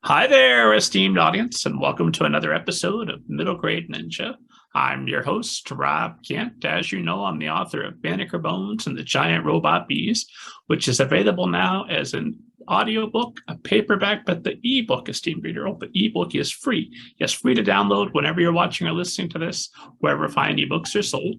Hi there, esteemed audience, and welcome to another episode of Middle Grade Ninja. I'm your host, Rob Kent. As you know, I'm the author of Banneker Bones and the Giant Robot Bees, which is available now as an audiobook, a paperback, but the ebook, esteemed reader, the ebook is free. Yes, free to download whenever you're watching or listening to this, wherever fine ebooks are sold.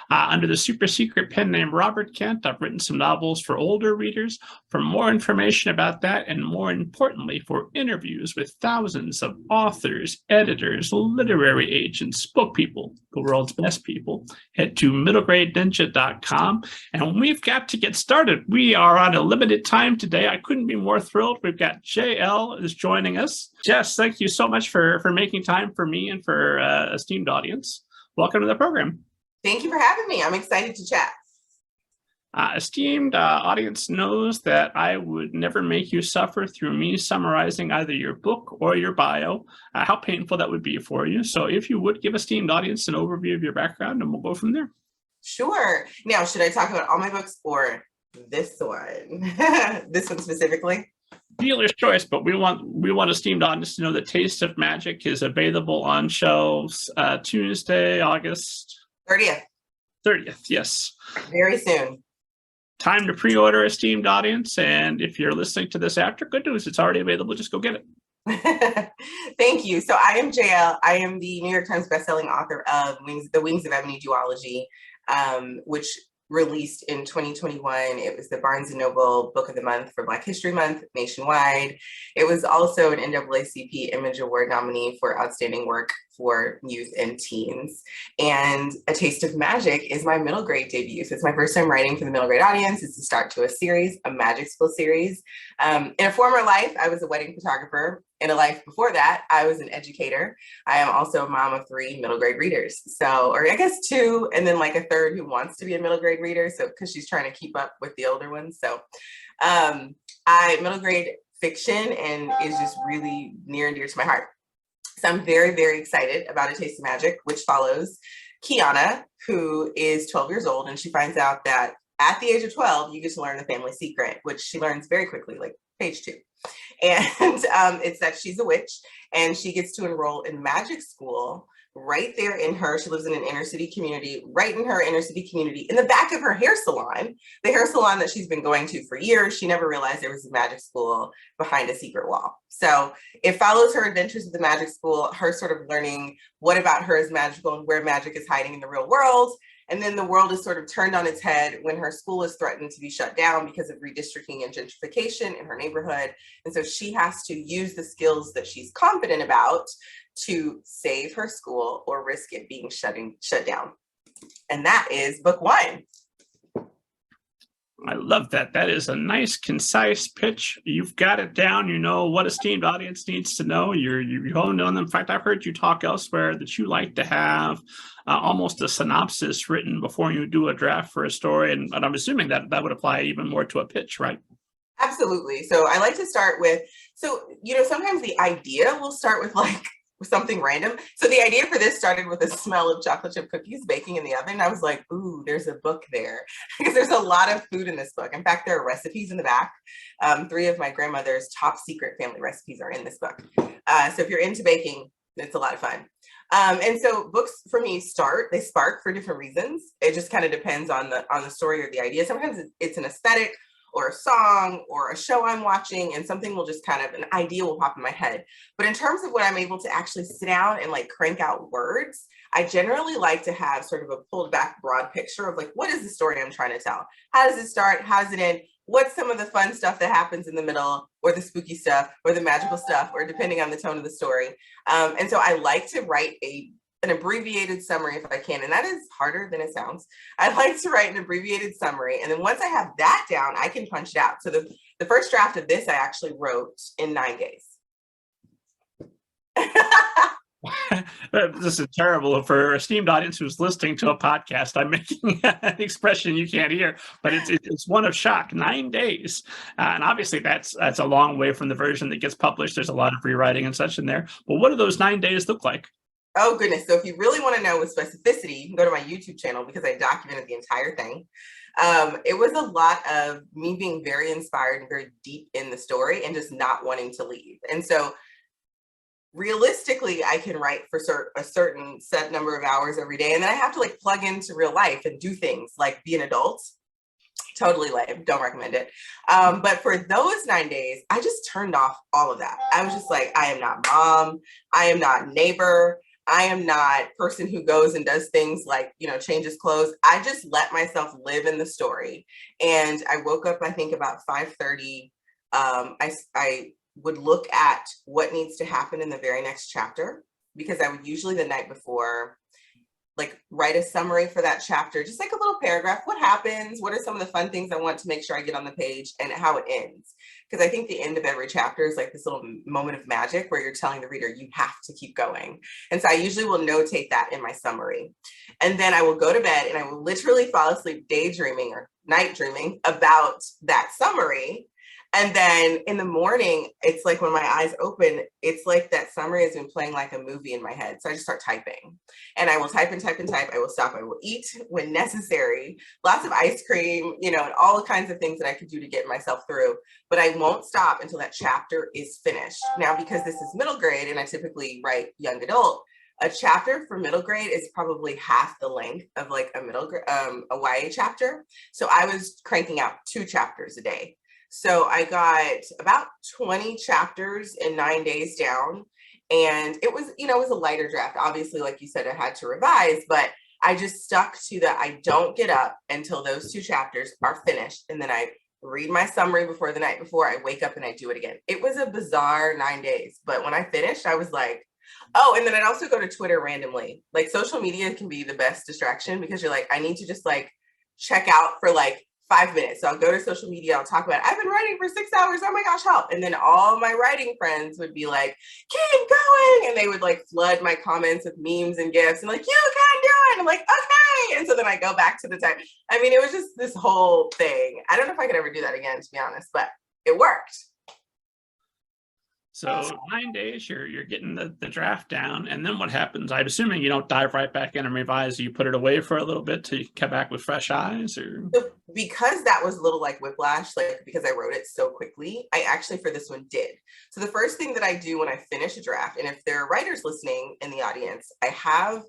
Under the super secret pen name Robert Kent, I've written some novels for older readers. For more information about that, and more importantly, for interviews with thousands of authors, editors, literary agents, book people, the world's best people, head to middlegradeninja.com. And we've got to get started. We are on a limited time today. I couldn't be more thrilled. We've got Elle is joining us. Jess, thank you so much for making time for me and for esteemed audience. Welcome to the program. Thank you for having me. I'm excited to chat. Esteemed audience knows that I would never make you suffer through me summarizing either your book or your bio, how painful that would be for you. So if you would give esteemed audience an overview of your background, and we'll go from there. Sure. Now, should I talk about all my books or this one? This one specifically? Dealer's choice, but we want esteemed audience to know that Taste of Magic is available on shelves Tuesday, August 30th. 30th, yes. Very soon. Time to pre-order, esteemed audience. And if you're listening to this after, good news, it's already available. Just go get it. Thank you. So I am JL. I am the New York Times bestselling author of The Wings of Ebony duology, which released in 2021. It was the Barnes & Noble Book of the Month for Black History Month nationwide. It was also an NAACP Image Award nominee for outstanding work for youth and teens. And A Taste of Magic is my middle grade debut. So it's my first time writing for the middle grade audience. It's the start to a series, a magic school series. In a former life, I was a wedding photographer. In a life before that, I was an educator. I am also a mom of 3 middle grade readers. So, or I guess 2, and then like a third who wants to be a middle grade reader. So, because she's trying to keep up with the older ones. So, middle grade fiction and is just really near and dear to my heart. So I'm very, very excited about A Taste of Magic, which follows Kiana, who is 12 years old, and she finds out that at the age of 12, you get to learn the family secret, which she learns very quickly, like page 2. And it's that she's a witch, and she gets to enroll in magic school right there in she lives in an inner city community, right in her inner city community, in the back of her hair salon, the hair salon that she's been going to for years. She never realized there was a magic school behind a secret wall. So it follows her adventures at the magic school, her sort of learning what about her is magical and where magic is hiding in the real world. And then the world is sort of turned on its head when her school is threatened to be shut down because of redistricting and gentrification in her neighborhood. And so she has to use the skills that she's confident about to save her school or risk it being shut down. And that is book 1. I love that. That is a nice, concise pitch. You've got it down. You know what esteemed audience needs to know. You honed on them. In fact, I've heard you talk elsewhere that you like to have almost a synopsis written before you do a draft for a story. And I'm assuming that would apply even more to a pitch, right? Absolutely. So I like to start with, sometimes the idea will start with something random. So the idea for this started with the smell of chocolate chip cookies baking in the oven. I was like, ooh, there's a book there. Because there's a lot of food in this book. In fact, there are recipes in the back. 3 of my grandmother's top secret family recipes are in this book. So if you're into baking, it's a lot of fun. And so books for me they spark for different reasons. It just kind of depends on the story or the idea. Sometimes it's an aesthetic or a song or a show I'm watching, and something will just an idea will pop in my head. But in terms of when I'm able to actually sit down and crank out words, I generally like to have sort of a pulled back broad picture of what is the story I'm trying to tell? How does it start? How does it end? What's some of the fun stuff that happens in the middle, or the spooky stuff, or the magical stuff, or depending on the tone of the story. And so I like to write an abbreviated summary if I can, and that is harder than it sounds. I like to write an abbreviated summary, and then once I have that down, I can punch it out. So the first draft of this I actually wrote in 9 days. This is terrible for esteemed audience who's listening to a podcast. I'm making an expression you can't hear, but it's one of shock. 9 days, and obviously that's a long way from the version that gets published. There's a lot of rewriting and such in there. But what do those 9 days look like? Oh, goodness. So if you really want to know with specificity, you can go to my YouTube channel because I documented the entire thing. It was a lot of me being very inspired and very deep in the story and just not wanting to leave. And so realistically, I can write for a certain set number of hours every day. And then I have to like plug into real life and do things like be an adult. Totally lame, don't recommend it. But for those 9 days, I just turned off all of that. I was just like, I am not mom, I am not neighbor, I am not person who goes and does things like, you know, changes clothes. I just let myself live in the story. And I woke up, I think about 5:30. I would look at what needs to happen in the very next chapter, because I would usually the night before like write a summary for that chapter, just like a little paragraph. What happens? What are some of the fun things I want to make sure I get on the page, and how it ends? Because I think the end of every chapter is like this little moment of magic where you're telling the reader you have to keep going. And so I usually will notate that in my summary. And then I will go to bed and I will literally fall asleep daydreaming or night dreaming about that summary. And then in the morning, it's like when my eyes open, it's like that summary has been playing like a movie in my head. So I just start typing, and I will type and type and type. I will stop. I will eat when necessary, lots of ice cream, you know, and all the kinds of things that I could do to get myself through. But I won't stop until that chapter is finished. Now, because this is middle grade and I typically write young adult, a chapter for middle grade is probably half the length of like a a YA chapter. So I was cranking out 2 chapters a day. So I got about 20 chapters in 9 days down. And it was, you know, it was a lighter draft. Obviously, like you said, I had to revise, but I just stuck to that. I don't get up until those 2 chapters are finished. And then I read my summary before the night before. I wake up and I do it again. It was a bizarre 9 days. But when I finished, I was like, oh, and then I'd also go to Twitter randomly. Like social media can be the best distraction, because you're like, I need to just like check out for like 5 minutes. So I'll go to social media, I'll talk about it. I've been writing for 6 hours. Oh my gosh, help. And then all my writing friends would be like, keep going. And they would like flood my comments with memes and gifs and like, you can do it. I'm like, okay. And so then I go back to the time. I mean, it was just this whole thing. I don't know if I could ever do that again, to be honest, but it worked. So 9 days, you're getting the draft down, and then what happens? I'm assuming you don't dive right back in and revise. You put it away for a little bit till you come back with fresh eyes, or so because that was a little like whiplash, like because I wrote it so quickly, I actually for this one did. So the first thing that I do when I finish a draft, and if there are writers listening in the audience, I have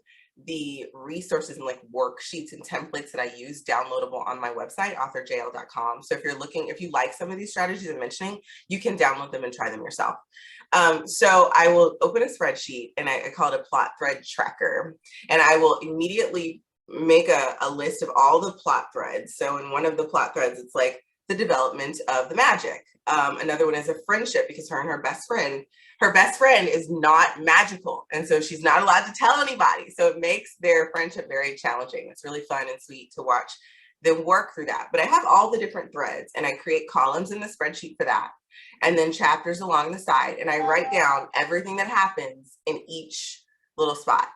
the resources and like worksheets and templates that I use downloadable on my website, authorjl.com. So if you like some of these strategies I'm mentioning, you can download them and try them yourself. So I will open a spreadsheet, and I call it a plot thread tracker. And I will immediately make a list of all the plot threads. So in one of the plot threads, it's like the development of the magic. Another one is a friendship, because her and her best friend is not magical. And so she's not allowed to tell anybody. So it makes their friendship very challenging. It's really fun and sweet to watch them work through that. But I have all the different threads, and I create columns in the spreadsheet for that. And then chapters along the side. And I write down everything that happens in each little spot.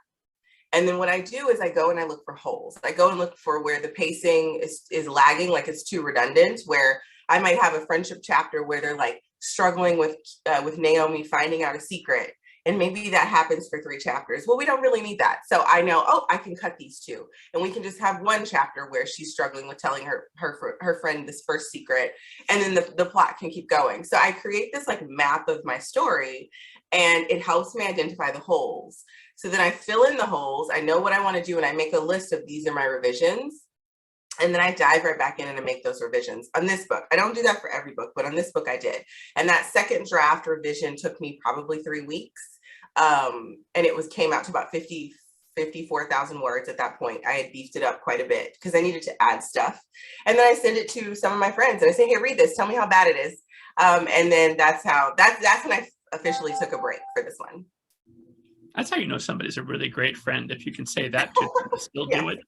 And then what I do is I go and I look for holes. I go and look for where the pacing is lagging, like it's too redundant, where I might have a friendship chapter where they're like struggling with Naomi finding out a secret. And maybe that happens for 3 chapters. Well, we don't really need that. So I know, oh, I can cut these 2. And we can just have 1 chapter where she's struggling with telling her friend this first secret. And then the plot can keep going. So I create this like map of my story, and it helps me identify the holes. So then I fill in the holes. I know what I want to do, and I make a list of these are my revisions. And then I dive right back in and I make those revisions. On this book, I don't do that for every book, but on this book I did. And that second draft revision took me probably 3 weeks. And it came out to about 54,000 words at that point. I had beefed it up quite a bit because I needed to add stuff. And then I send it to some of my friends and I say, hey, read this, tell me how bad it is. And then that's when I officially took a break for this one. That's how you know somebody's a really great friend, if you can say that to them, still do it.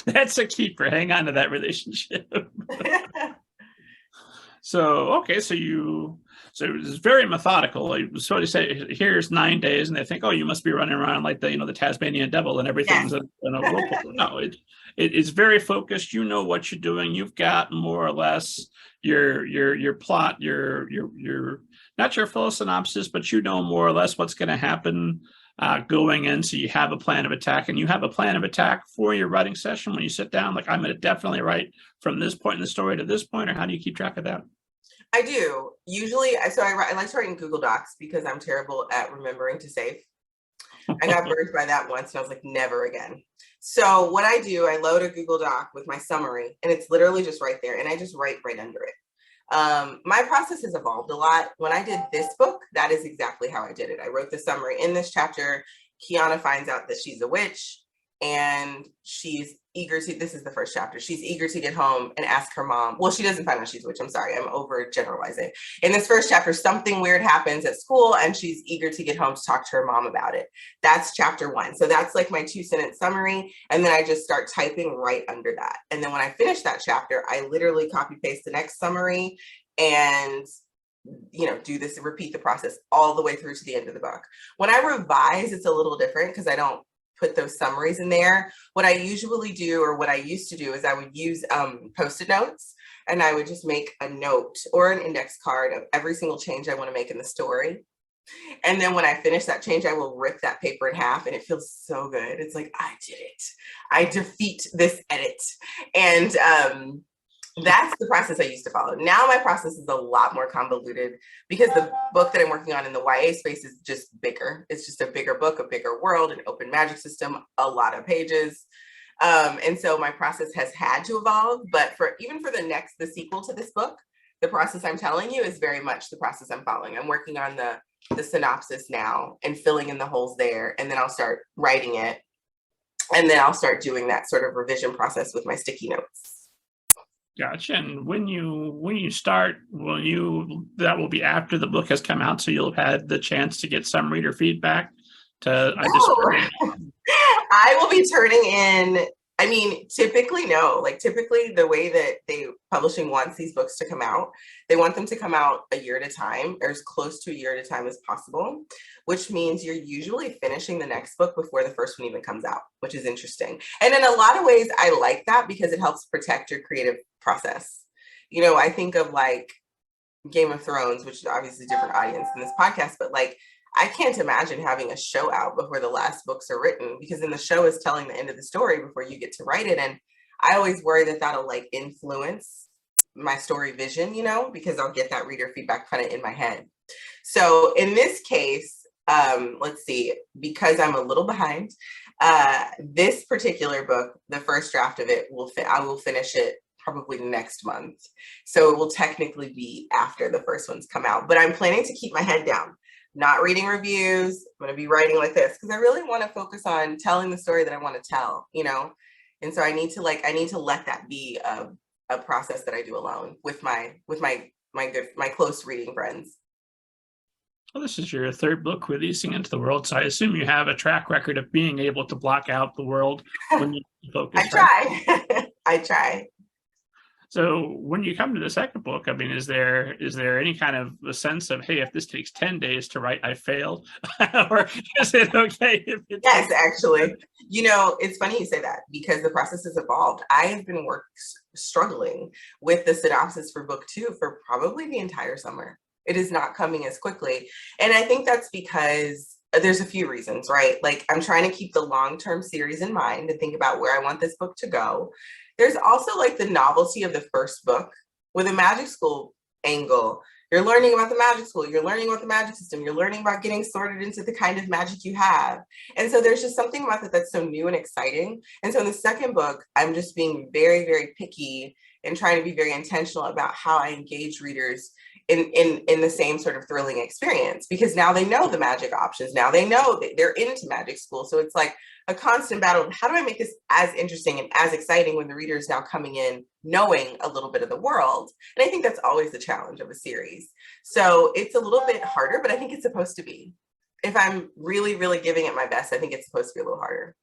That's a keeper. Hang on to that relationship. So, okay, so you So it was very methodical. It was sort of say, here's 9 days, and they think, oh, you must be running around like the Tasmanian devil and everything's Yes. in a whirlpool. No, it's very focused. You know what you're doing. You've got more or less your plot, your not your full synopsis, but you know more or less what's going to happen going in. So you have a plan of attack, and you have a plan of attack for your writing session when you sit down. Like, I'm going to definitely write from this point in the story to this point, or how do you keep track of that? I do. Usually, I like to write in Google Docs because I'm terrible at remembering to save. I got burned by that once and I was like, never again. So what I do, I load a Google Doc with my summary and it's literally just right there and I just write right under it. My process has evolved a lot. When I did this book, that is exactly how I did it. I wrote the summary. In this chapter, Kiana finds out that she's a witch and she's eager to, this is the first chapter, she's eager to get home and ask her mom. Well, she doesn't find out she's a witch. I'm sorry, I'm overgeneralizing. In this first chapter, something weird happens at school and she's eager to get home to talk to her mom about it. That's chapter 1. So that's like my 2-sentence summary. And then I just start typing right under that. And then when I finish that chapter, I literally copy paste the next summary and do this and repeat the process all the way through to the end of the book. When I revise, it's a little different because I don't put those summaries in there. What I usually do, or what I used to do, is I would use Post-it notes and I would just make a note or an index card of every single change I want to make in the story. And then when I finish that change, I will rip that paper in half and it feels so good. It's like, I did it. I defeat this edit. And that's the process I used to follow. Now my process is a lot more convoluted because the book that I'm working on in the YA space is just bigger. It's just a bigger book, a bigger world, an open magic system, a lot of pages. And so my process has had to evolve, but even for the sequel to this book, the process I'm telling you is very much the process I'm following. I'm working on the synopsis now and filling in the holes there, and then I'll start writing it. And then I'll start doing that sort of revision process with my sticky notes. Gotcha. And when you start, that will be after the book has come out, so you'll have had the chance to get some reader feedback. I will be turning in. I mean, typically no. Like typically, the way that publishing wants these books to come out, they want them to come out a year at a time, or as close to a year at a time as possible, which means you're usually finishing the next book before the first one even comes out, which is interesting. And in a lot of ways, I like that because it helps protect your creative process. I think of like Game of Thrones, which is obviously a different audience than this podcast, but like, I can't imagine having a show out before the last books are written, because then the show is telling the end of the story before you get to write it. And I always worry that that'll like influence my story vision, because I'll get that reader feedback kind of in my head. So in this case, let's see, because I'm a little behind, this particular book, the first draft of it I will finish it probably next month. So it will technically be after the first ones come out, but I'm planning to keep my head down. Not reading reviews. I'm going to be writing like this because I really want to focus on telling the story that I want to tell, And so I need to let that be a process that I do alone with my close reading friends. Well, this is your third book releasing into the world, so I assume you have a track record of being able to block out the world when you focus. I try. I try. So when you come to the second book, I mean, is there any kind of a sense of, hey, if this takes 10 days to write, I failed? Or is it okay if it Yes, actually. It's funny you say that because the process has evolved. I have been struggling with the synopsis for book 2 for probably the entire summer. It is not coming as quickly. And I think that's because there's a few reasons, right? Like I'm trying to keep the long-term series in mind and think about where I want this book to go. There's also like the novelty of the first book with a magic school angle. You're learning about the magic school. You're learning about the magic system. You're learning about getting sorted into the kind of magic you have. And so there's just something about it that's so new and exciting. And so in the second book, I'm just being very, very picky and trying to be very intentional about how I engage readers in the same sort of thrilling experience, because now they know the magic options. Now they know that they're into magic school. So it's like a constant battle of how do I make this as interesting and as exciting when the reader is now coming in knowing a little bit of the world. And I think that's always the challenge of a series. So it's a little bit harder, but I think it's supposed to be. If I'm really, really giving it my best, I think it's supposed to be a little harder.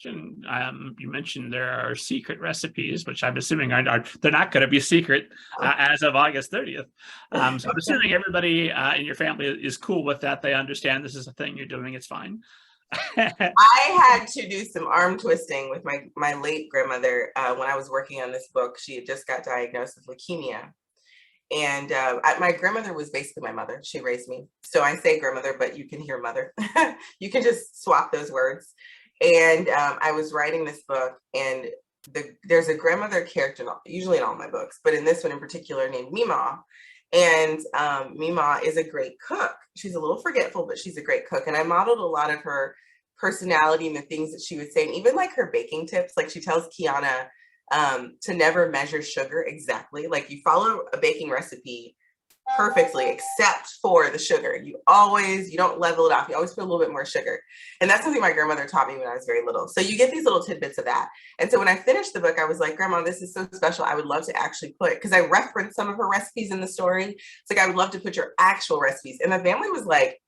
You mentioned there are secret recipes, which I'm assuming they're not going to be secret as of August 30th. So I'm assuming everybody in your family is cool with that. They understand this is a thing you're doing. It's fine. I had to do some arm twisting with my late grandmother when I was working on this book. She had just got diagnosed with leukemia. And my grandmother was basically my mother. She raised me. So I say grandmother, but you can hear mother. You can just swap those words. And I was writing this book, and there's a grandmother character, usually in all my books, but in this one in particular, named Mima. And Mima is a great cook. She's a little forgetful, but she's a great cook. And I modeled a lot of her personality and the things that she would say, and even like her baking tips. Like she tells Kiana to never measure sugar exactly. Like you follow a baking recipe perfectly, except for the sugar. You don't level it off. You always put a little bit more sugar. And that's something my grandmother taught me when I was very little. So you get these little tidbits of that. And so when I finished the book, I was like, Grandma, this is so special. I would love to actually put, because I referenced some of her recipes in the story. It's like, I would love to put your actual recipes. And the family was like,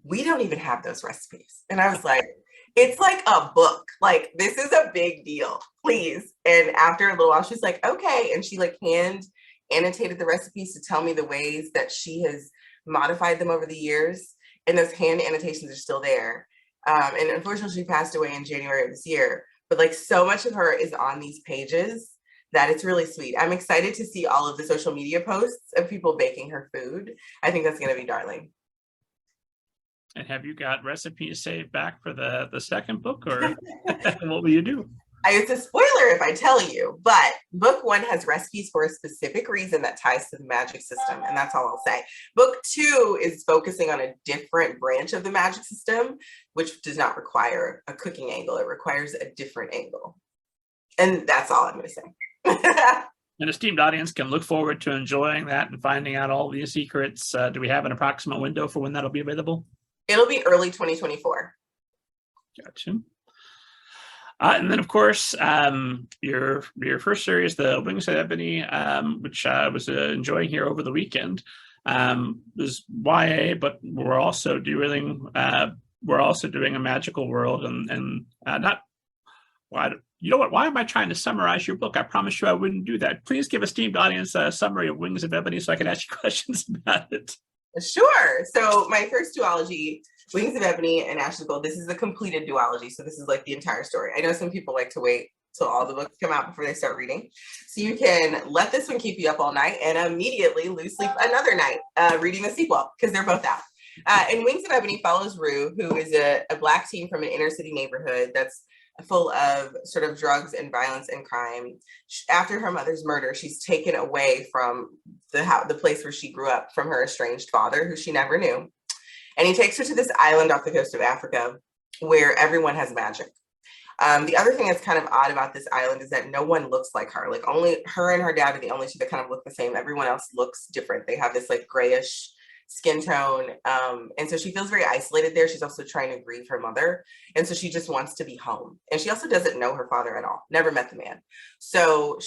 we don't even have those recipes. And I was like, it's like a book. Like, this is a big deal, please. And after a little while, she's like, okay. And she like hand annotated the recipes to tell me the ways that she has modified them over the years. And those hand annotations are still there. And unfortunately, she passed away in January of this year. But like so much of her is on these pages that it's really sweet. I'm excited to see all of the social media posts of people baking her food. I think that's going to be darling. And have you got recipes saved back for the second book, or what will you do? It's a spoiler if I tell you, but book 1 has recipes for a specific reason that ties to the magic system, and that's all I'll say. Book 2 is focusing on a different branch of the magic system, which does not require a cooking angle. It requires a different angle. And that's all I'm going to say. An esteemed audience can look forward to enjoying that and finding out all these secrets. Do we have an approximate window for when that'll be available? It'll be early 2024. Gotcha. And then, of course, your first series, The Wings of Ebony, which I was enjoying here over the weekend, is YA, but we're also doing a magical world, and not. Well, you know what? Why am I trying to summarize your book? I promised you I wouldn't do that. Please give esteemed audience a summary of Wings of Ebony so I can ask you questions about it. Sure. So my first duology, Wings of Ebony and Ashes of Gold, this is a completed duology. So this is like the entire story. I know some people like to wait till all the books come out before they start reading. So you can let this one keep you up all night and immediately lose sleep another night reading the sequel, because they're both out. And Wings of Ebony follows Rue, who is a Black teen from an inner city neighborhood that's full of sort of drugs and violence and crime. After her mother's murder, she's taken away from the place where she grew up from her estranged father, who she never knew. And he takes her to this island off the coast of Africa where everyone has magic. The other thing that's kind of odd about this island is that no one looks like her. Like only her and her dad are the only two that kind of look the same. Everyone else looks different. They have this like grayish skin tone. And so she feels very isolated there. She's also trying to grieve her mother. And so she just wants to be home. And she also doesn't know her father at all, never met the man. So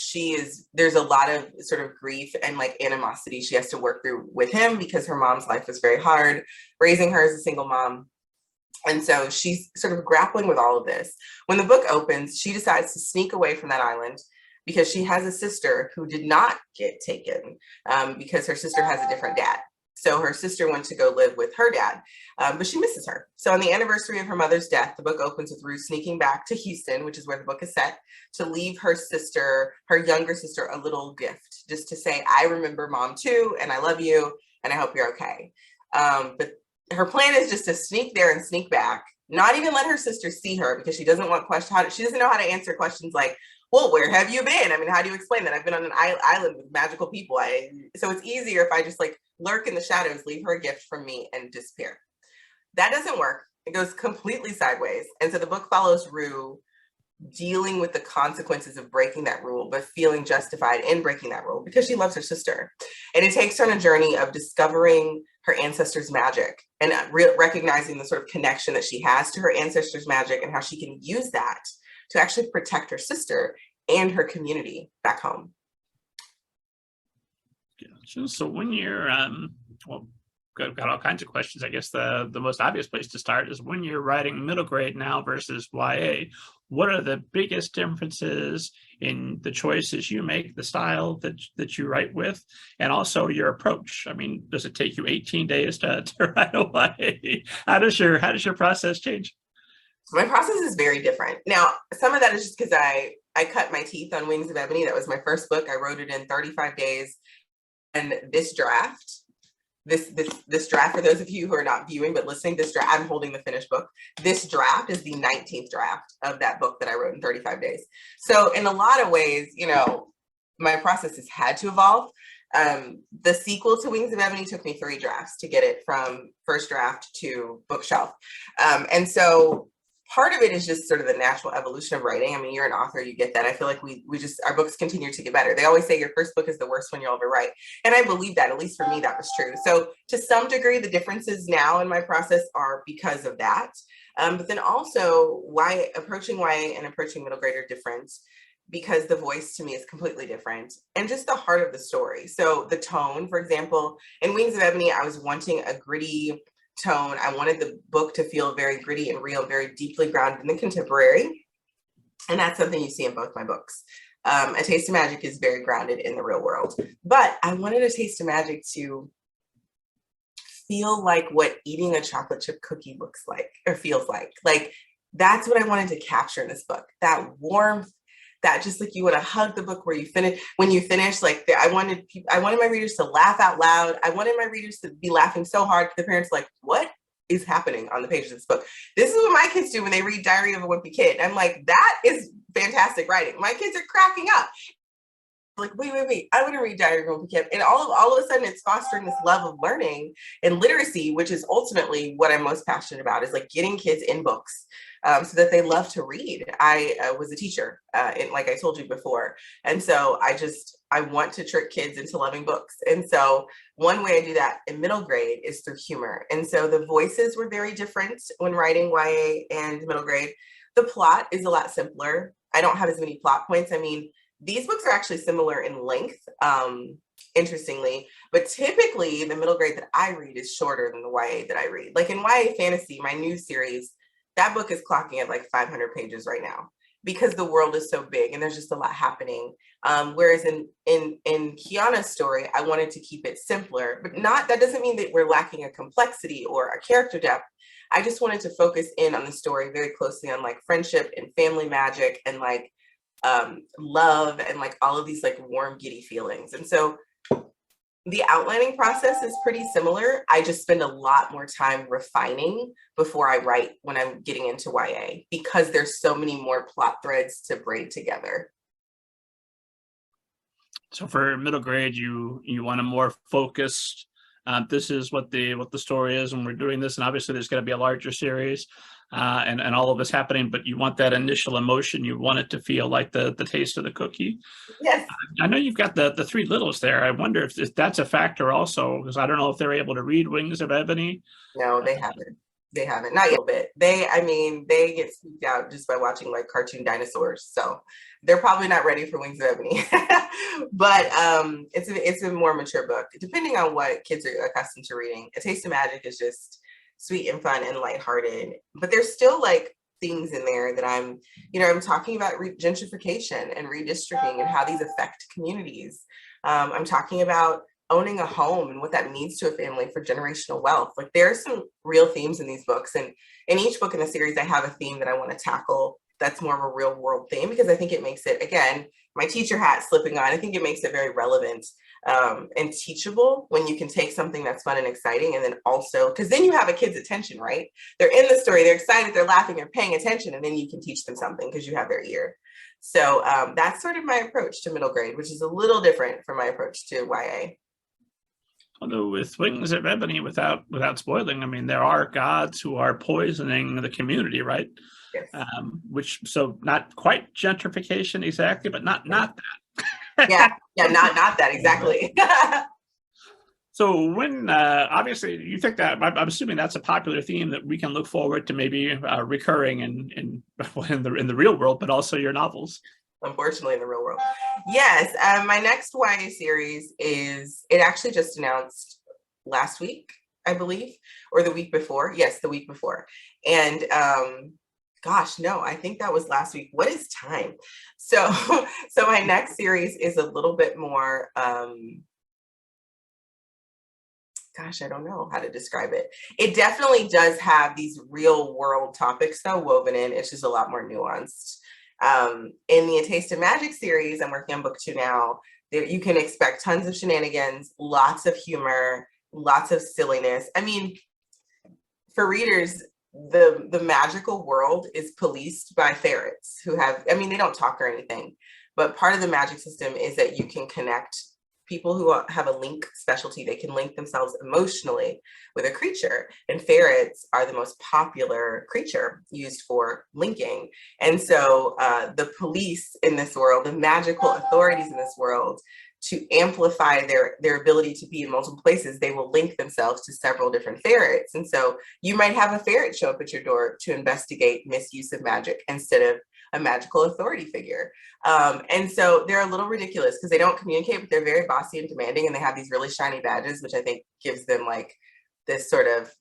there's a lot of sort of grief and like animosity she has to work through with him, because her mom's life was very hard, raising her as a single mom. And so she's sort of grappling with all of this. When the book opens, she decides to sneak away from that island because she has a sister who did not get taken because her sister has a different dad. So her sister went to go live with her dad, but she misses her. So on the anniversary of her mother's death, the book opens with Ruth sneaking back to Houston, which is where the book is set, to leave her younger sister, a little gift, just to say, I remember mom too, and I love you, and I hope you're okay. But her plan is just to sneak there and sneak back, not even let her sister see her, because she doesn't want questions. She doesn't know how to answer questions like, well, where have you been? I mean, how do you explain that? I've been on an island with magical people. So it's easier if I just like lurk in the shadows, leave her a gift from me, and disappear. That doesn't work. It goes completely sideways. And so the book follows Rue dealing with the consequences of breaking that rule, but feeling justified in breaking that rule because she loves her sister. And it takes her on a journey of discovering her ancestors' magic and recognizing the sort of connection that she has to her ancestors' magic and how she can use that to actually protect her sister and her community back home. Gotcha. So when you're, got all kinds of questions. I guess the most obvious place to start is when you're writing middle grade now versus YA. What are the biggest differences in the choices you make, the style that you write with, and also your approach? I mean, does it take you 18 days to write a YA? How does your process change? My process is very different. Now, some of that is just because I cut my teeth on Wings of Ebony. That was my first book. I wrote it in 35 days. And this draft, this draft, for those of you who are not viewing but listening, this draft, I'm holding the finished book. This draft is the 19th draft of that book that I wrote in 35 days. So in a lot of ways, you know, my process has had to evolve. The sequel to Wings of Ebony took me 3 drafts to get it from first draft to bookshelf. And so part of it is just sort of the natural evolution of writing. I mean, you're an author, you get that. I feel like we just, our books continue to get better. They always say your first book is the worst one you'll ever write. And I believe that, at least for me, that was true. So to some degree, the differences now in my process are because of that. But then also why approaching YA and approaching middle grade are different, because the voice to me is completely different, and just the heart of the story. So the tone, for example, in Wings of Ebony, I was wanting a gritty tone. I wanted the book to feel very gritty and real, very deeply grounded in the contemporary. And that's something you see in both my books. A Taste of Magic is very grounded in the real world, but I wanted A Taste of Magic to feel like what eating a chocolate chip cookie looks like or feels like. Like, that's what I wanted to capture in this book, that warmth, that just like you want to hug the book where you finish, when you finish, like I wanted my readers to laugh out loud. I wanted my readers to be laughing so hard the parents like, what is happening on the pages of this book? This is what my kids do when they read Diary of a Wimpy Kid. I'm like, that is fantastic writing. My kids are cracking up. Like, wait, I want to read Diary of a Wimpy Kid. And all of a sudden it's fostering this love of learning and literacy, which is ultimately what I'm most passionate about, is like getting kids in books. So that they love to read. I was a teacher, like I told you before. And so I want to trick kids into loving books. And so one way I do that in middle grade is through humor. And so the voices were very different when writing YA and middle grade. The plot is a lot simpler. I don't have as many plot points. I mean, these books are actually similar in length, interestingly, but typically the middle grade that I read is shorter than the YA that I read. Like in YA Fantasy, my new series, that book is clocking at like 500 pages right now because the world is so big and there's just a lot happening. Whereas in Kiana's story, I wanted to keep it simpler, but that doesn't mean that we're lacking a complexity or a character depth. I just wanted to focus in on the story very closely on like friendship and family magic and like love and like all of these like warm, giddy feelings. And so the outlining process is pretty similar. I just spend a lot more time refining before I write when I'm getting into YA, because there's so many more plot threads to braid together. So for middle grade, you want a more focused, this is what the story is, and we're doing this, and obviously there's going to be a larger series, and all of this happening, but you want that initial emotion. You want it to feel like the taste of the cookie. Yes. I know you've got the 3 littles there. I wonder if that's a factor also, because I don't know if they're able to read Wings of Ebony. No, they haven't. They haven't, not yet a little bit. They get spooked out just by watching like cartoon dinosaurs. So they're probably not ready for Wings of Ebony. But it's a more mature book, depending on what kids are accustomed to reading. A Taste of Magic is just sweet and fun and lighthearted, but there's still like things in there that I'm talking about gentrification and redistricting and how these affect communities. I'm talking about owning a home and what that means to a family for generational wealth. Like, there are some real themes in these books, and in each book in the series, I have a theme that I want to tackle that's more of a real world theme, because I think it makes it, again, my teacher hat slipping on, I think it makes it very relevant and teachable when you can take something that's fun and exciting, and then also, because then you have a kid's attention, right? They're in the story, they're excited, they're laughing, they're paying attention, and then you can teach them something because you have their ear. So that's sort of my approach to middle grade, which is a little different from my approach to YA. Although with Wings of Ebony, without spoiling, I mean, there are gods who are poisoning the community, right? Yes. Which, so not quite gentrification exactly, but not that. yeah, not that exactly. So when obviously you think that, I'm assuming that's a popular theme that we can look forward to maybe recurring in the real world, but also your novels. Unfortunately, in the real world. Yes, my next YA series it actually just announced last week. I believe, or the week before. Yes, the week before. And gosh, no, I think that was last week. What is time? So, so my next series is a little bit more, gosh, I don't know how to describe it. It definitely does have these real world topics though woven in. It's just a lot more nuanced. In the A Taste of Magic series, I'm working on book 2 now. There, you can expect tons of shenanigans, lots of humor, lots of silliness. I mean, for readers, the magical world is policed by ferrets who have, I mean, they don't talk or anything, but part of the magic system is that you can connect people who have a link specialty. They can link themselves emotionally with a creature, and ferrets are the most popular creature used for linking. And so the police in this world, the magical authorities in this world, to amplify their ability to be in multiple places, they will link themselves to several different ferrets. And so you might have a ferret show up at your door to investigate misuse of magic instead of a magical authority figure. And so they're a little ridiculous because they don't communicate, but they're very bossy and demanding, and they have these really shiny badges, which I think gives them like this sort of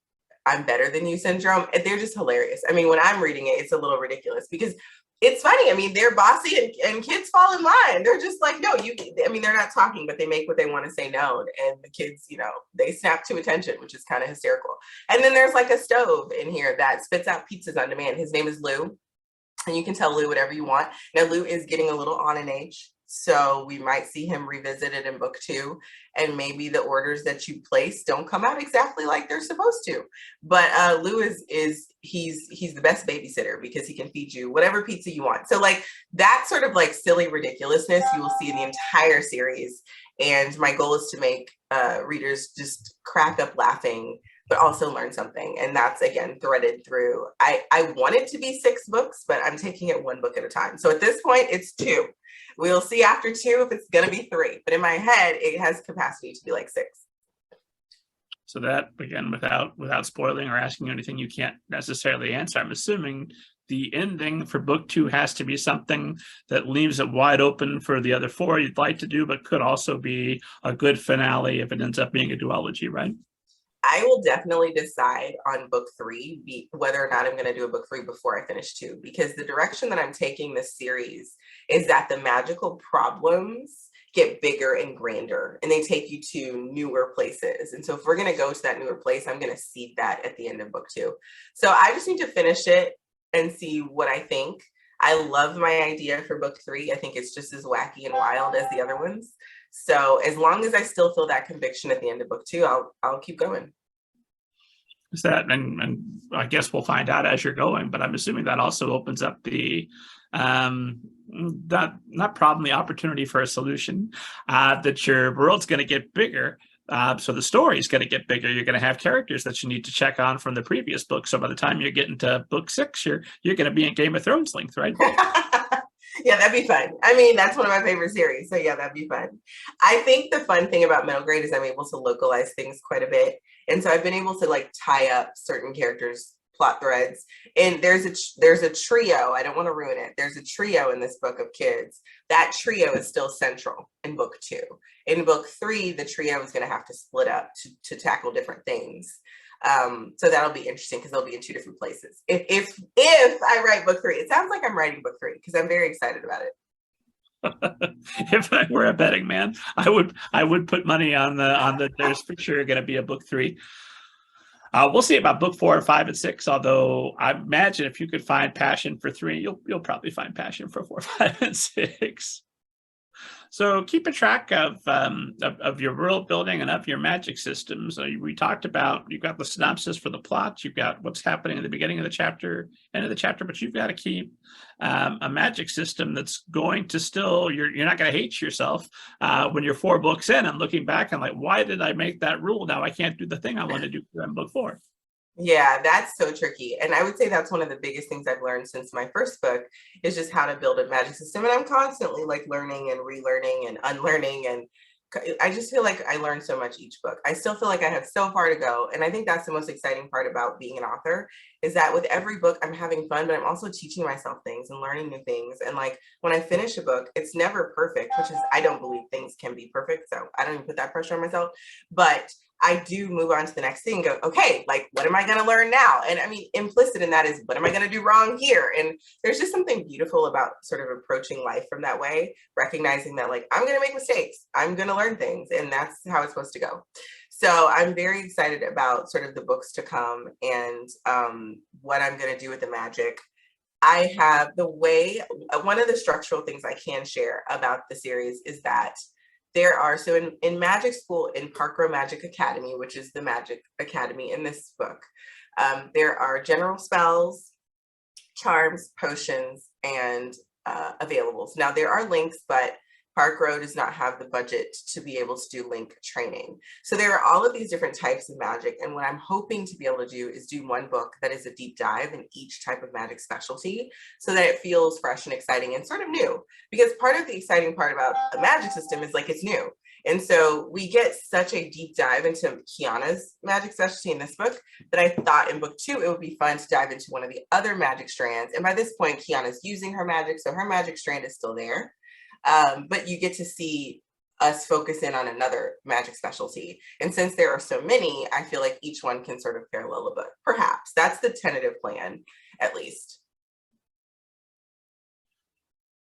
I'm better than you syndrome. And they're just hilarious. I mean, when I'm reading it, it's a little ridiculous because it's funny. I mean, they're bossy and kids fall in line. They're just like, no, I mean, they're not talking, but they make what they want to say known. And the kids, you know, they snap to attention, which is kind of hysterical. And then there's like a stove in here that spits out pizzas on demand. His name is Lou. And you can tell Lou whatever you want. Now, Lou is getting a little on in age, so we might see him revisited in book 2, and maybe the orders that you place don't come out exactly like they're supposed to. But Lou he's the best babysitter because he can feed you whatever pizza you want. So like that sort of like silly ridiculousness you will see in the entire series. And my goal is to make readers just crack up laughing, but also learn something. And that's, again, threaded through. I want it to be 6 books, but I'm taking it 1 book at a time. So at this point, it's 2. We'll see after 2 if it's going to be 3. But in my head, it has capacity to be like 6. So that, again, without spoiling or asking you anything you can't necessarily answer, I'm assuming the ending for book 2 has to be something that leaves it wide open for the other 4 you'd like to do, but could also be a good finale if it ends up being a duology, right? I will definitely decide on book 3, whether or not I'm going to do a book 3 before I finish 2, because the direction that I'm taking this series is that the magical problems get bigger and grander, and they take you to newer places. And so if we're going to go to that newer place, I'm going to seed that at the end of book 2. So I just need to finish it and see what I think. I love my idea for book 3. I think it's just as wacky and wild as the other ones. So as long as I still feel that conviction at the end of book 2, I'll keep going. Is that, and I guess we'll find out as you're going, but I'm assuming that also opens up the not problem, the opportunity for a solution, that your world's going to get bigger. So the story's going to get bigger. You're going to have characters that you need to check on from the previous book. So by the time you're getting to book 6, you're going to be in Game of Thrones length, right? Yeah, that'd be fun. I mean, that's one of my favorite series. So yeah, that'd be fun. I think the fun thing about middle grade is I'm able to localize things quite a bit. And so I've been able to like tie up certain characters' plot threads. And there's a trio. I don't want to ruin it. There's a trio in this book of kids. That trio is still central in book 2. In book 3, the trio is going to have to split up to tackle different things. So that'll be interesting because they'll be in 2 different places. If I write book 3, it sounds like I'm writing book 3 because I'm very excited about it. If I were a betting man, I would put money on the there's for sure going to be a book 3. We'll see about book 4 and 5 and 6. Although I imagine if you could find passion for 3, you'll probably find passion for 4, 5, and 6. So keep a track of your world building and of your magic systems. We talked about, you've got the synopsis for the plot, you've got what's happening in the beginning of the chapter, end of the chapter, but you've got to keep a magic system that's going to still, you're not going to hate yourself when you're 4 books in and looking back and like, why did I make that rule? Now I can't do the thing I want to do in book 4. Yeah, that's so tricky. And I would say that's one of the biggest things I've learned since my first book is just how to build a magic system. And I'm constantly like learning and relearning and unlearning. And I just feel like I learn so much each book. I still feel like I have so far to go. And I think that's the most exciting part about being an author is that with every book, I'm having fun, but I'm also teaching myself things and learning new things. And like when I finish a book, it's never perfect, which is, I don't believe things can be perfect. So I don't even put that pressure on myself. But I do move on to the next thing and go, okay, like, what am I going to learn now? And I mean, implicit in that is, what am I going to do wrong here? And there's just something beautiful about sort of approaching life from that way, recognizing that, like, I'm going to make mistakes, I'm going to learn things, and that's how it's supposed to go. So I'm very excited about sort of the books to come and what I'm going to do with the magic. I have the way, one of the structural things I can share about the series is that there are, so in magic school, in Park Row Magic Academy, which is the magic academy in this book, there are general spells, charms, potions, and availables. Now there are links, but Park Row does not have the budget to be able to do link training. So there are all of these different types of magic. And what I'm hoping to be able to do is do one book that is a deep dive in each type of magic specialty so that it feels fresh and exciting and sort of new. Because part of the exciting part about a magic system is, like, it's new. And so we get such a deep dive into Kiana's magic specialty in this book that I thought in book 2, it would be fun to dive into one of the other magic strands. And by this point, Kiana's using her magic, so her magic strand is still there. But you get to see us focus in on another magic specialty. And since there are so many, I feel like each one can sort of parallel a book. Perhaps that's the tentative plan, at least.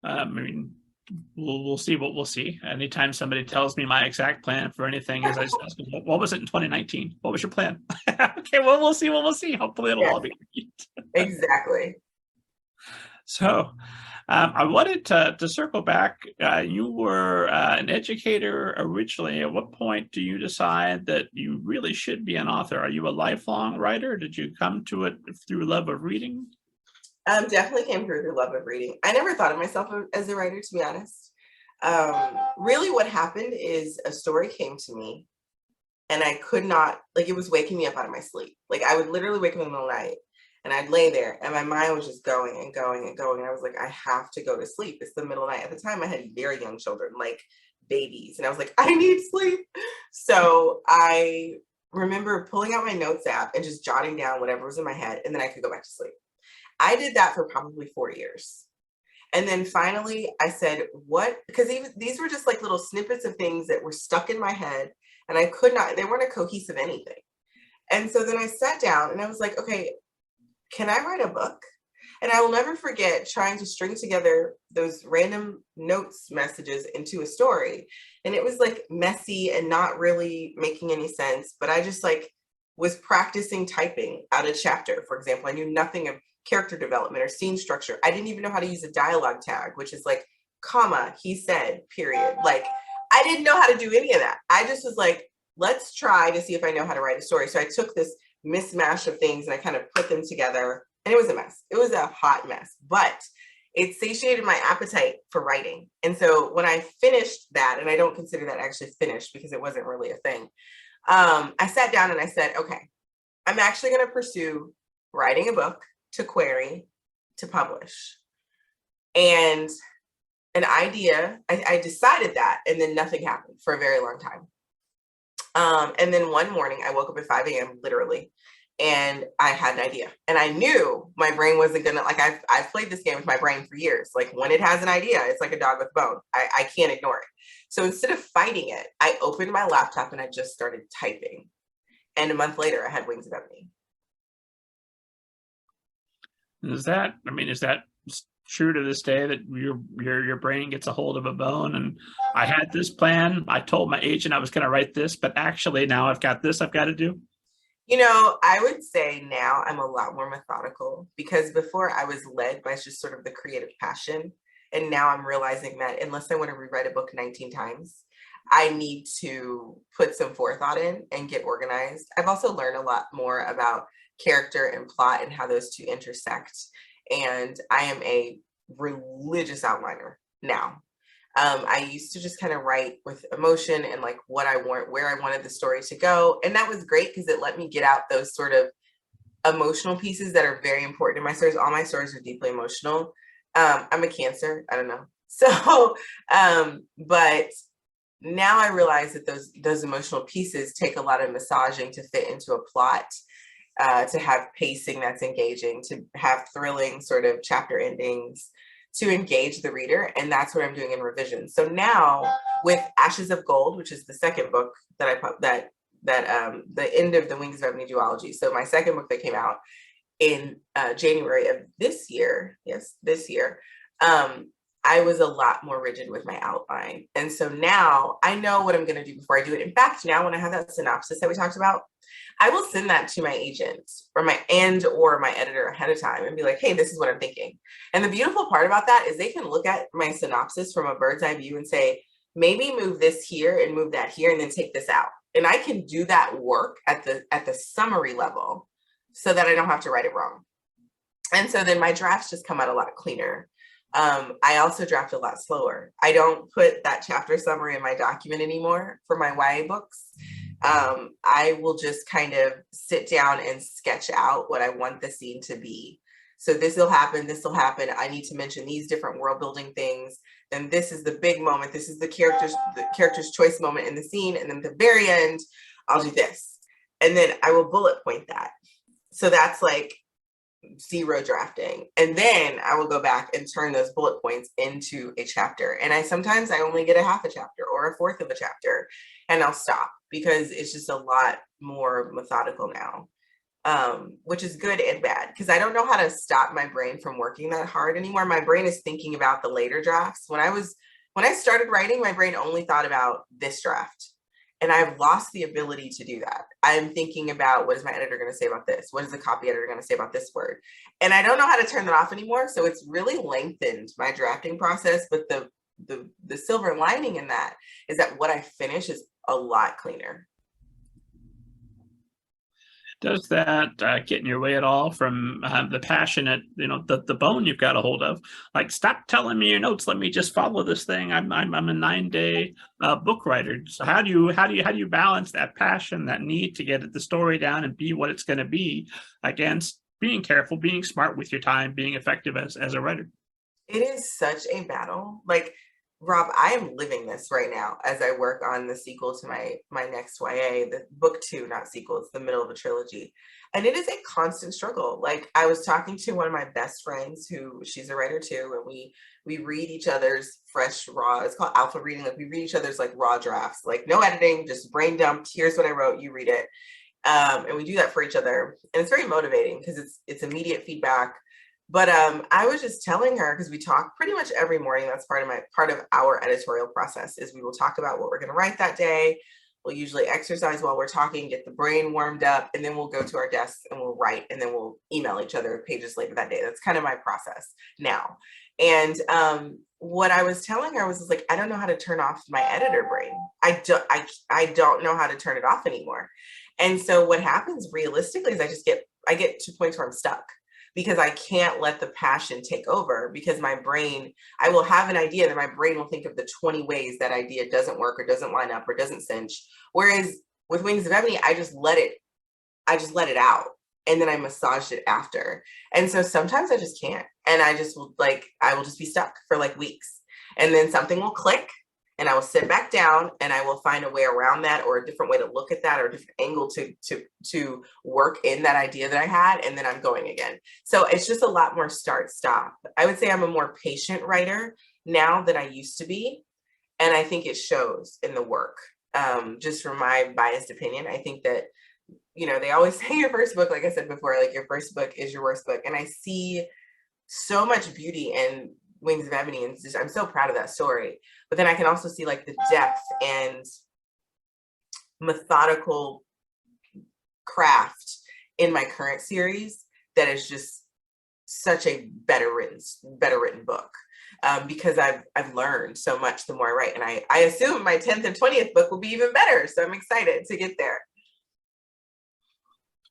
I mean, we'll see what we'll see. Anytime somebody tells me my exact plan for anything, as I said, what was it in 2019? What was your plan? Okay, well, we'll see what we'll see. Hopefully it'll all be great. Exactly. So I wanted to circle back. You were an educator originally. At what point do you decide that you really should be an author? Are you a lifelong writer? Did you come to it through love of reading? Definitely came through the love of reading. I never thought of myself as a writer, to be honest. Really what happened is a story came to me and I could not, like, it was waking me up out of my sleep. Like, I would literally wake up in the middle of the night and I'd lay there and my mind was just going and going and going. And I was like, I have to go to sleep. It's the middle of the night. At the time I had very young children, like babies. And I was like, I need sleep. So I remember pulling out my notes app and just jotting down whatever was in my head. And then I could go back to sleep. I did that for probably 4 years. And then finally I said, what? Because these were just like little snippets of things that were stuck in my head and I could not, they weren't a cohesive anything. And so then I sat down and I was like, okay, can I write a book? And I will never forget trying to string together those random notes messages into a story. And it was like messy and not really making any sense, but I just like was practicing typing out a chapter. For example, I knew nothing of character development or scene structure. I didn't even know how to use a dialogue tag, which is like, comma, he said, period. Like, I didn't know how to do any of that. I just was like, let's try to see if I know how to write a story. So I took this mismatch of things and I kind of put them together and it was a mess. It was a hot mess, but it satiated my appetite for writing. And so when I finished that, and I don't consider that actually finished because it wasn't really a thing, I sat down and I said, okay, I'm actually going to pursue writing a book to query, to publish. And an idea, I decided that, and then nothing happened for a very long time. And then one morning I woke up at 5 a.m. literally, and I had an idea. And I knew my brain wasn't gonna, like, I've played this game with my brain for years. Like, when it has an idea, it's like a dog with a bone. I can't ignore it. So instead of fighting it, I opened my laptop and I just started typing. And a month later, I had Wings of Ebony. Is that true to this day, that your brain gets a hold of a bone and I had this plan, I told my agent I was going to write this, but actually now I've got this I've got to do? You know, I would say now I'm a lot more methodical, because before I was led by just sort of the creative passion. And now I'm realizing that unless I want to rewrite a book 19 times, I need to put some forethought in and get organized. I've also learned a lot more about character and plot and how those two intersect. And I am a religious outliner now. I used to just kind of write with emotion and like what I want, where I wanted the story to go. And that was great because it let me get out those sort of emotional pieces that are very important in my stories. All my stories are deeply emotional. I'm a Cancer, I don't know. So, but now I realize that those emotional pieces take a lot of massaging to fit into a plot. To have pacing that's engaging, to have thrilling sort of chapter endings, to engage the reader. And that's what I'm doing in revision. So now with Ashes of Gold, which is the second book that the end of the Wings of Ebony duology. So my second book that came out in January of this year, I was a lot more rigid with my outline. And so now I know what I'm going to do before I do it. In fact, now when I have that synopsis that we talked about, I will send that to my agent or my editor ahead of time and be like, hey, this is what I'm thinking. And the beautiful part about that is they can look at my synopsis from a bird's eye view and say, maybe move this here and move that here and then take this out. And I can do that work at the summary level so that I don't have to write it wrong. And so then my drafts just come out a lot cleaner. I also draft a lot slower. I don't put that chapter summary in my document anymore for my YA books. I will just kind of sit down and sketch out what I want the scene to be. So this will happen. I need to mention these different world building things. Then this is the big moment. This is the character's choice moment in the scene. And then at the very end, I'll do this. And then I will bullet point that. So that's like zero drafting. And then I will go back and turn those bullet points into a chapter. And sometimes I only get a half a chapter or a fourth of a chapter, and I'll stop because it's just a lot more methodical now, which is good and bad because I don't know how to stop my brain from working that hard anymore. My brain is thinking about the later drafts. When I started writing, my brain only thought about this draft. And I've lost the ability to do that. I'm thinking about, what is my editor going to say about this? What is the copy editor going to say about this word? And I don't know how to turn that off anymore. So it's really lengthened my drafting process. But the silver lining in that is that what I finish is a lot cleaner. Does that get in your way at all from the passionate, the bone you've got a hold of? Like, stop telling me your notes. Let me just follow this thing. I'm a 9-day book writer. So how do you balance that passion, that need to get the story down and be what it's going to be, against being careful, being smart with your time, being effective as a writer? It is such a battle. Like, Rob, I am living this right now as I work on the sequel to my next YA, the book 2, not sequel, it's the middle of a trilogy. And it is a constant struggle. Like, I was talking to one of my best friends who, she's a writer too, and we read each other's fresh, raw, it's called alpha reading. Like, we read each other's like raw drafts, like no editing, just brain dumped. Here's what I wrote, you read it. And we do that for each other. And it's very motivating because it's immediate feedback. But I was just telling her, because we talk pretty much every morning. That's part of our editorial process, is we will talk about what we're going to write that day. We'll usually exercise while we're talking, get the brain warmed up, and then we'll go to our desks and we'll write, and then we'll email each other pages later that day. That's kind of my process now. And what I was telling her was like, I don't know how to turn off my editor brain. I don't know how to turn it off anymore. And so what happens realistically is I get to points where I'm stuck, because I can't let the passion take over, because my brain, I will have an idea that my brain will think of the 20 ways that idea doesn't work or doesn't line up or doesn't cinch. Whereas with Wings of Ebony, I just let it out, and then I massaged it after. And so sometimes I just can't. And I will just be stuck for like weeks, and then something will click, and I will sit back down and I will find a way around that, or a different way to look at that, or a different angle to work in that idea that I had. And then I'm going again. So it's just a lot more start stop. I would say I'm a more patient writer now than I used to be. And I think it shows in the work. Just from my biased opinion, I think that, they always say your first book, like I said before, like your first book is your worst book. And I see so much beauty in Wings of Ebony, and I'm so proud of that story. But then I can also see like the depth and methodical craft in my current series that is just such a better written book, because I've learned so much the more I write, and I assume my 10th and 20th book will be even better. So I'm excited to get there.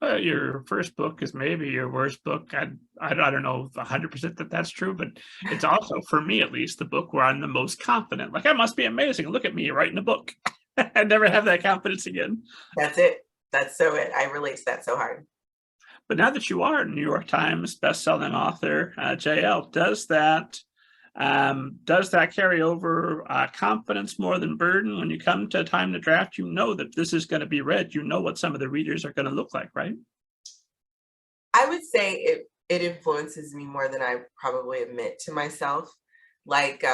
Your first book is maybe your worst book. I don't know 100% that's true, but it's also, for me at least, the book where I'm the most confident. Like, I must be amazing. Look at me writing a book. I never have that confidence again. That's it. That's so it. I relate to that so hard. But now that you are a New York Times bestselling author, JL, does that carry over confidence more than burden? When you come to time to draft, you know that this is going to be read. You know what some of the readers are going to look like, right? I would say it influences me more than I probably admit to myself. Like,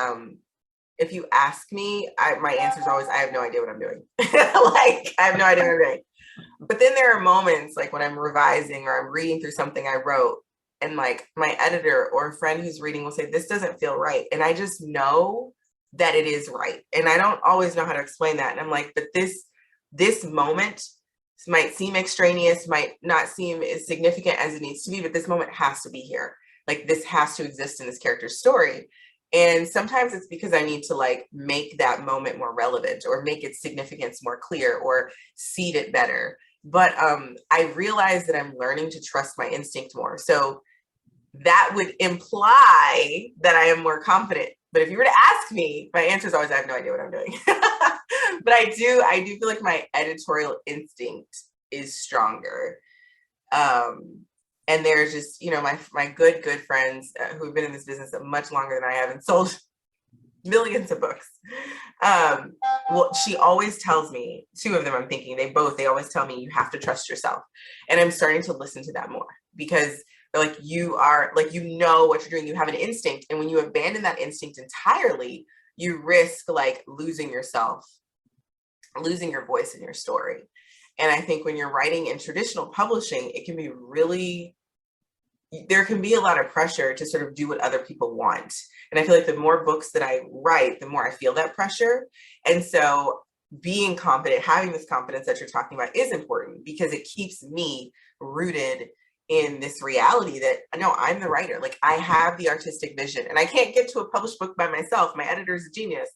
if you ask me, my answer is always, I have no idea what I'm doing. Like, I have no idea what I'm doing. But then there are moments like when I'm revising or I'm reading through something I wrote, and like my editor or a friend who's reading will say, this doesn't feel right. And I just know that it is right. And I don't always know how to explain that. And I'm like, but this moment might seem extraneous, might not seem as significant as it needs to be, but this moment has to be here. Like, this has to exist in this character's story. And sometimes it's because I need to like make that moment more relevant or make its significance more clear or seed it better. But I realize that I'm learning to trust my instinct more. So that would imply that I am more confident. But if you were to ask me, my answer is always, I have no idea what I'm doing. But I do feel like my editorial instinct is stronger. And there's just, you know, my good friends who've been in this business much longer than I have and sold millions of books. Well, she always tells me, two of them I'm thinking, they always tell me, you have to trust yourself. And I'm starting to listen to that more, because they're like, you are like, you know what you're doing, you have an instinct. And when you abandon that instinct entirely, you risk like losing yourself, losing your voice in your story. And I think when you're writing in traditional publishing, it can be really, there can be a lot of pressure to sort of do what other people want. And I feel like the more books that I write, the more I feel that pressure. And so being confident, having this confidence that you're talking about is important, because it keeps me rooted in this reality that, no, I'm the writer. Like, I have the artistic vision, and I can't get to a published book by myself. My editor is a genius,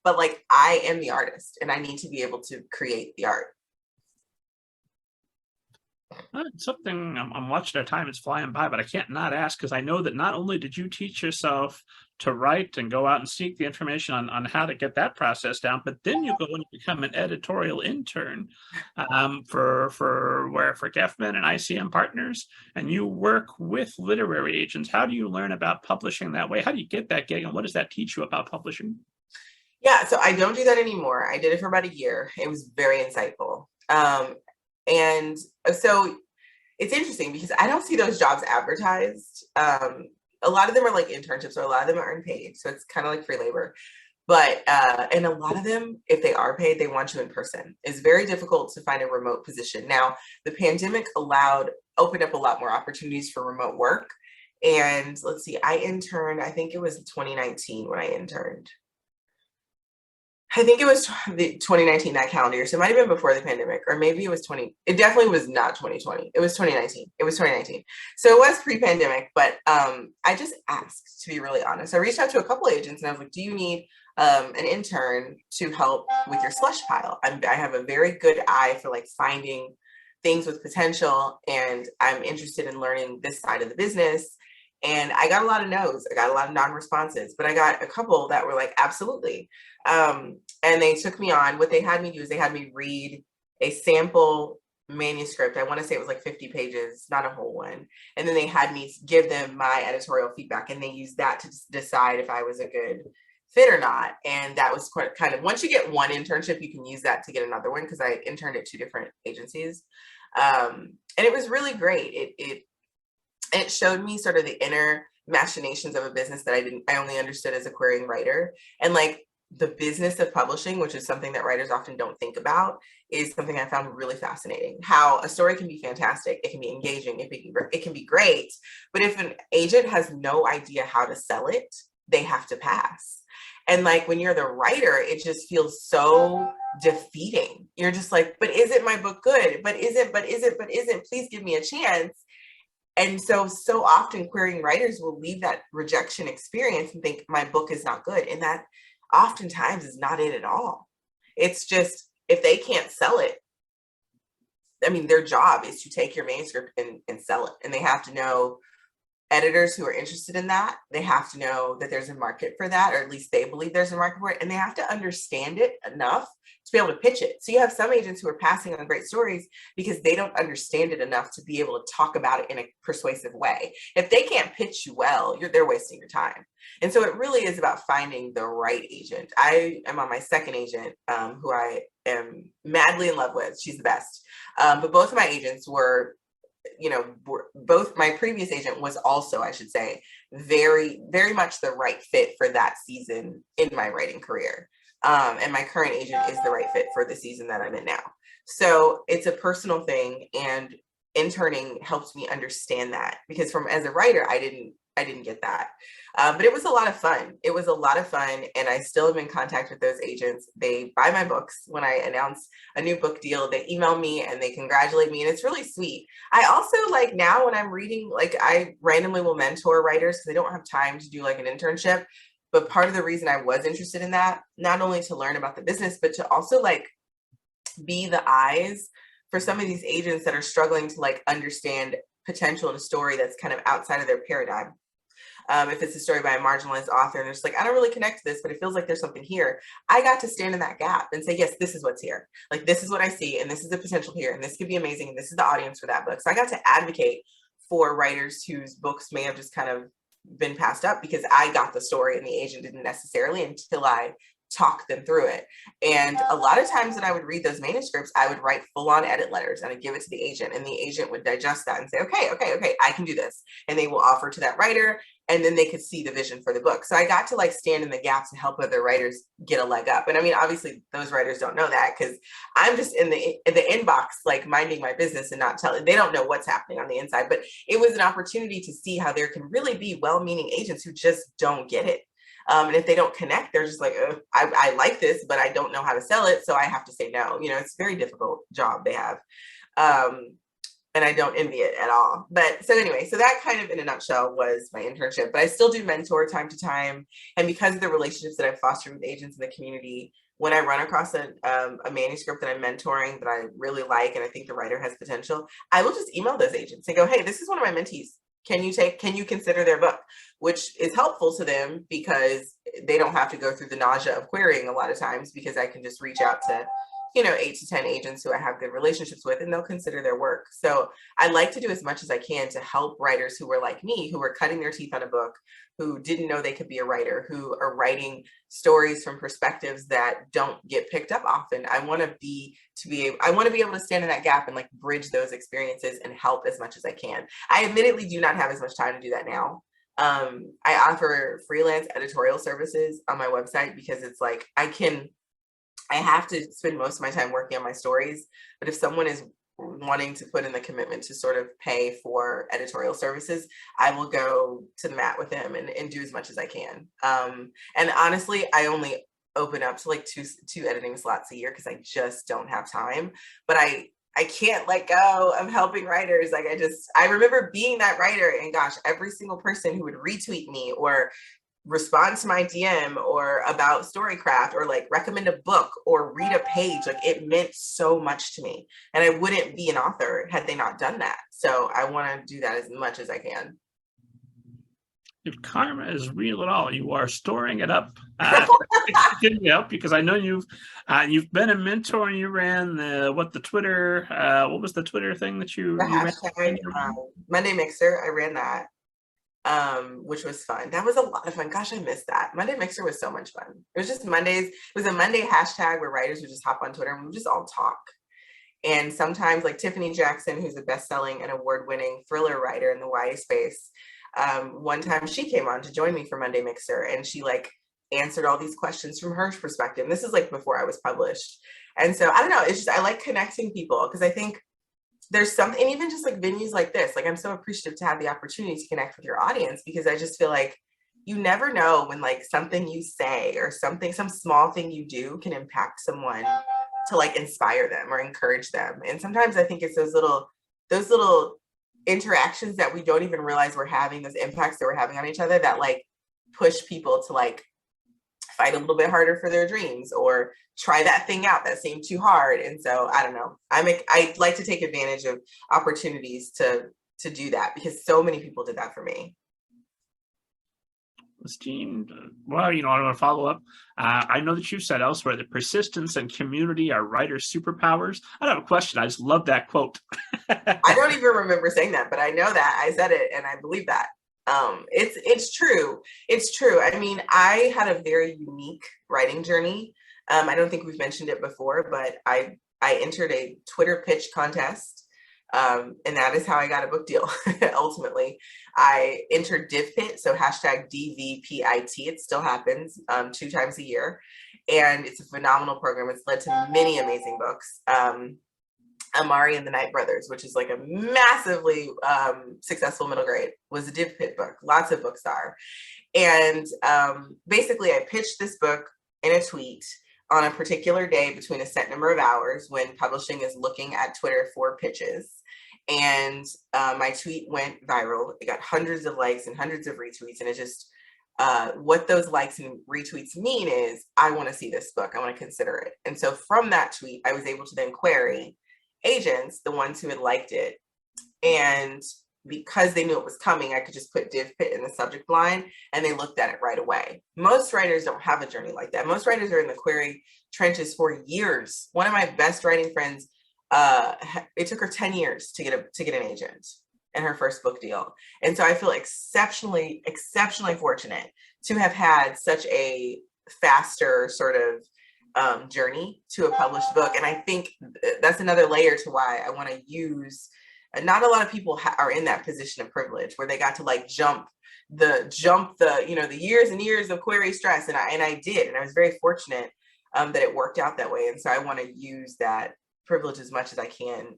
but like, I am the artist and I need to be able to create the art. Something I'm watching our time is flying by, but I can't not ask, because I know that not only did you teach yourself to write and go out and seek the information on how to get that process down, but then you go and become an editorial intern for Geffen and ICM Partners, and you work with literary agents. How do you learn about publishing that way? How do you get that gig, and what does that teach you about publishing? Yeah, so I don't do that anymore. I did it for about a year. It was very insightful. And so it's interesting because I don't see those jobs advertised. A lot of them are like internships, or a lot of them are unpaid. So it's kind of like free labor. But, and a lot of them, if they are paid, they want you in person. It's very difficult to find a remote position. Now, the pandemic opened up a lot more opportunities for remote work. And let's see, I interned, I think it was 2019 when I interned. I think it was the 2019, that calendar year. So it might have been before the pandemic, or maybe it was it definitely was not 2020. It was 2019. It was 2019. So it was pre-pandemic, but I just asked, to be really honest. I reached out to a couple agents and I was like, do you need an intern to help with your slush pile? I have a very good eye for like finding things with potential, and I'm interested in learning this side of the business. And I got a lot of no's. I got a lot of non-responses, but I got a couple that were like, absolutely. And they took me on. What they had me do is they had me read a sample manuscript. I want to say it was like 50 pages, not a whole one. And then they had me give them my editorial feedback, and they used that to decide if I was a good fit or not. And that was quite kind of, once you get one internship, you can use that to get another one, because I interned at 2 different agencies. And it was really great. It showed me sort of the inner machinations of a business that I only understood as a querying writer. And like, the business of publishing, which is something that writers often don't think about, is something I found really fascinating. How a story can be fantastic, it can be engaging, it can be great, but if an agent has no idea how to sell it, they have to pass. And like, when you're the writer, it just feels so defeating. You're just like, but isn't my book good? But isn't, please give me a chance. And so often querying writers will leave that rejection experience and think my book is not good. And that oftentimes is not it at all. It's just, if they can't sell it, I mean, their job is to take your manuscript and sell it. And they have to know editors who are interested in that. They have to know that there's a market for that, or at least they believe there's a market for it. And they have to understand it enough to be able to pitch it. So you have some agents who are passing on great stories because they don't understand it enough to be able to talk about it in a persuasive way. If they can't pitch you well, they're wasting your time. And so it really is about finding the right agent. I am on my second agent, who I am madly in love with. She's the best. But both of my agents were, both my previous agent was also, I should say, very, very much the right fit for that season in my writing career. And my current agent is the right fit for the season that I'm in now. So it's a personal thing, and interning helped me understand that, because as a writer, I didn't get that. But it was a lot of fun. It was a lot of fun. And I still am in contact with those agents. They buy my books when I announce a new book deal. They email me and they congratulate me. And it's really sweet. I also like now when I'm reading, like I randomly will mentor writers because they don't have time to do like an internship. But part of the reason I was interested in that, not only to learn about the business, but to also like be the eyes for some of these agents that are struggling to like understand potential in a story that's kind of outside of their paradigm. If it's a story by a marginalized author and they're just like, I don't really connect to this, but it feels like there's something here. I got to stand in that gap and say, yes, this is what's here. Like, this is what I see. And this is the potential here. And this could be amazing. And this is the audience for that book. So I got to advocate for writers whose books may have just kind of been passed up because I got the story and the agent didn't necessarily, until I talk them through it. And a lot of times when I would read those manuscripts, I would write full on edit letters and I'd give it to the agent, and the agent would digest that and say, okay, I can do this. And they will offer to that writer, and then they could see the vision for the book. So I got to like stand in the gap to help other writers get a leg up. And I mean, obviously those writers don't know that because I'm just in the inbox, like minding my business and not telling, they don't know what's happening on the inside. But it was an opportunity to see how there can really be well-meaning agents who just don't get it. And if they don't connect, they're just like, I like this, but I don't know how to sell it. So I have to say no. It's a very difficult job they have. And I don't envy it at all. But so anyway, so that kind of in a nutshell was my internship. But I still do mentor time to time. And because of the relationships that I've fostered with agents in the community, when I run across a manuscript that I'm mentoring that I really like and I think the writer has potential, I will just email those agents and go, hey, this is one of my mentees. Can you consider their book? Which is helpful to them because they don't have to go through the nausea of querying a lot of times, because I can just reach out to 8 to 10 agents who I have good relationships with, and they'll consider their work. So I like to do as much as I can to help writers who were like me, who were cutting their teeth on a book, who didn't know they could be a writer, who are writing stories from perspectives that don't get picked up often. I want to be able to stand in that gap and like bridge those experiences and help as much as I can. I admittedly do not have as much time to do that now. I offer freelance editorial services on my website because it's like I have to spend most of my time working on my stories, but if someone is wanting to put in the commitment to sort of pay for editorial services, I will go to the mat with them and do as much as I can. And honestly, I only open up to like two editing slots a year because I just don't have time, but I can't let go of helping writers. Like I remember being that writer, and gosh, every single person who would retweet me or respond to my DM or about Storycraft or like recommend a book or read a page, like it meant so much to me. And I wouldn't be an author had they not done that. So I want to do that as much as I can. If karma is real at all, you are storing it up. Because I know you've been a mentor, and you ran the Twitter, what was the Twitter thing that you hashtag Monday Mixer. I ran that. Which was fun. That was a lot of fun. Gosh, I missed that. Monday Mixer was so much fun. It was just Mondays. It was a Monday hashtag where writers would just hop on Twitter and we would just all talk. And sometimes like Tiffany Jackson, who's a best-selling and award-winning thriller writer in the YA space, one time she came on to join me for Monday Mixer, and she like answered all these questions from her perspective. And this is like before I was published. And so I don't know, it's just, I like connecting people because I think there's something, and even just like venues like this, like I'm so appreciative to have the opportunity to connect with your audience, because I just feel like you never know when like something you say or some small thing you do can impact someone to like inspire them or encourage them. And sometimes I think it's those little interactions that we don't even realize we're having, those impacts that we're having on each other, that like push people to like fight a little bit harder for their dreams or try that thing out that seemed too hard. And so I don't know, I like to take advantage of opportunities to do that, because so many people did that for me. Jean, well, I want to follow up. I know that you've said elsewhere that persistence and community are writers' superpowers. I don't have a question. I just love that quote. I don't even remember saying that, but I know that I said it and I believe that. It's true. It's true. I mean, I had a very unique writing journey. I don't think we've mentioned it before, but I entered a Twitter pitch contest And that is how I got a book deal. Ultimately, I entered DivPit, so hashtag DVPIT. It still happens 2 times a year. And it's a phenomenal program. It's led to many amazing books. Amari and the Night Brothers, which is like a massively successful middle grade, was a DivPit book. Lots of books are. And basically, I pitched this book in a tweet on a particular day between a set number of hours when publishing is looking at Twitter for pitches. And my tweet went viral. It got hundreds of likes and hundreds of retweets. And it just, what those likes and retweets mean is, I want to see this book. I want to consider it. And so from that tweet, I was able to then query agents, the ones who had liked it. And because they knew it was coming, I could just put DivPit in the subject line and they looked at it right away. Most writers don't have a journey like that. Most writers are in the query trenches for years. One of my best writing friends, it took her 10 years to get an agent in her first book deal. And so I feel exceptionally fortunate to have had such a faster sort of journey to a published book. And I think that's another layer to why I want to use. Not a lot of people are in that position of privilege where they got to like jump the the years and years of query stress, and I did, and I was very fortunate that it worked out that way. And so I want to use that privilege as much as I can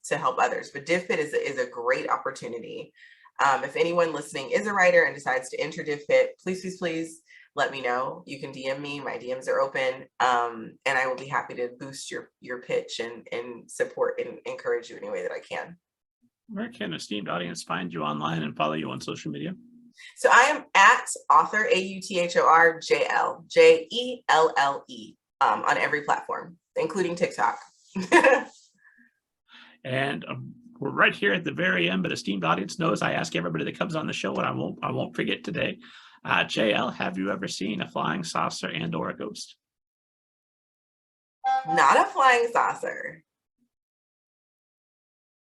to help others. But DivPit is a great opportunity. If anyone listening is a writer and decides to enter DivPit, please let me know. You can DM me. My DMs are open. And I will be happy to boost your pitch and support and encourage you any way that I can. Where can esteemed audience find you online and follow you on social media? So I am at author, AUTHOR JL, JELLE, on every platform, including TikTok. And we're right here at the very end, but esteemed audience knows I ask everybody that comes on the show, and I won't forget today. JL, have you ever seen a flying saucer and or a ghost? Not a flying saucer.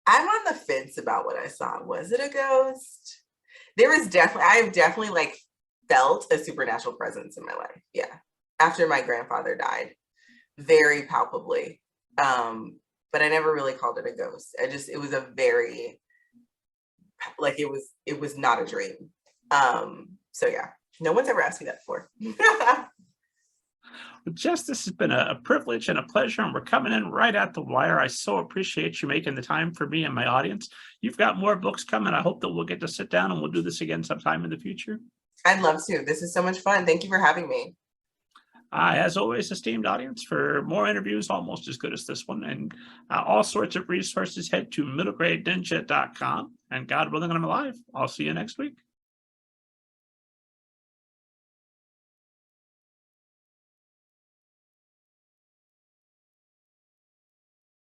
I'm on the fence about what I saw. Was it a ghost? I have definitely like felt a supernatural presence in my life. Yeah. After my grandfather died, very palpably. But I never really called it a ghost. It was a very, like, it was not a dream. So yeah, no one's ever asked me that before. Well, Jess, this has been a privilege and a pleasure, and we're coming in right at the wire. I so appreciate you making the time for me and my audience. You've got more books coming. I hope that we'll get to sit down and we'll do this again sometime in the future. I'd love to. This is so much fun. Thank you for having me. As always, esteemed audience, for more interviews almost as good as this one and all sorts of resources, head to middlegradeninja.com. And God willing, when I'm alive, I'll see you next week.